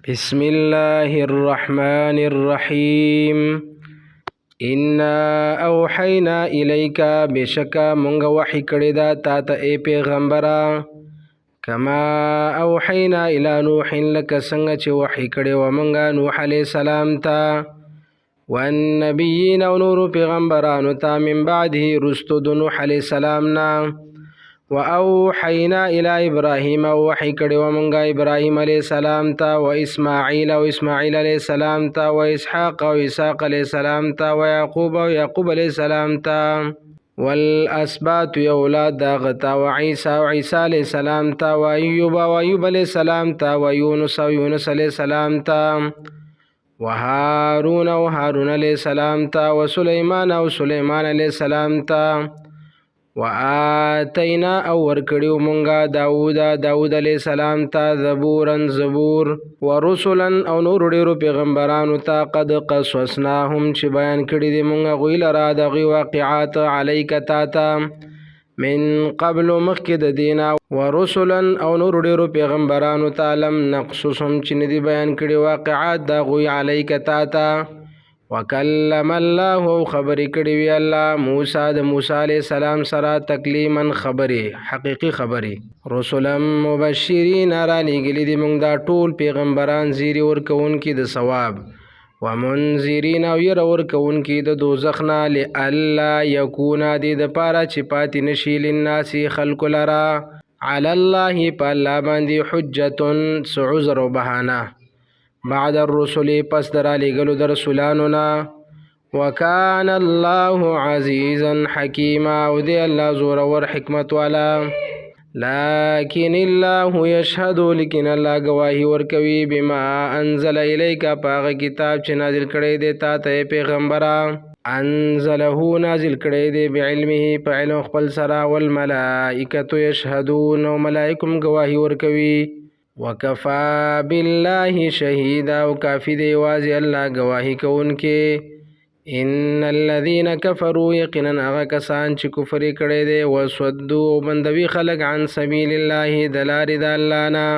بسم الله الرحمن الرحيم إنا أوحينا إليك بشكا منغ وحي کړی دا تا ته ای پیغمبره کما اوحینا الى نوح لك څنګه چې وحي کړی و منغا نوح علیہ السلام ته والنبیین او نور پیغمبرانو ته من بعده رستو د نوح علیہ السلام نا واوحینا الى ابراهیم او وحي کړی و منغا ابراهیم علیہ السلام ته و اسماعیل او اسماعیل علیہ السلام ته و اسحاق او اسحاق علیہ السلام ته و یعقوب او یعقوب علیہ السلام ته والاسباط اولاد داغتا و عیسی و عیسی علیہ السلام تا و ایوب و ایوب علیہ السلام تا و یونس و یونس علیہ السلام تا و هارون و هارون علیہ السلام تا و سلیمان و سلیمان علیہ السلام تا و آتینا او ورکڑیو منگا داود علیہ السلام تا زبورا زبور و رسولا او نور ډیرو پیغمبرانو تا قد قصصناهم چې بیان کړی دی منگا غویل را دغی واقعات علیک تا تا من قبل مخکد دینا و رسولا او نور ډیرو پیغمبرانو تا لم نقصصهم چې ندی بیان کړی واقعات دا غوی علیک تا تا وکلم الله خبرې کړې وی الله موسی د موسی علیہ السلام سره تکلیما خبرې حقیقی خبرې رسولا مبشرین را لېږلي دي موږ دا ټول پیغمبران زیری ورکوونکي د ثواب ومنذرین او ير ورکوونکي د دوزخ نه لالا یکون دي د پاره چې پاتې نشي للناس خلق لرا علی الله په الله باندې حجة سعذر و بهانه بعد الرسل پس در لګلو در رسولانو وکان الله عزیزا حکیما او دی الله زور ور حکمت والا لكن الله يشهد لكن الله گواهی ورکوي بما انزل الیک پاغه کتاب چې نازل کړی دی تا ته پیغمبره انزله نازل کړی دی بعلمه په علم خپل سره والملائکه یشهدون او ملائکم گواهی ورکوي وکفا بالله شهیدا او کافی دی واځي الله گواهی کوونکې ان الذين كفروا یقینا هغه کسان چې کفر کړي دي وسدوا بندوي خلق عن سبیل الله دلار د الله نه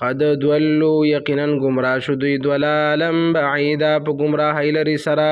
قد دولوا یقینا گمراه شو دوی ضلالا بعیدا په گمراهی لري سره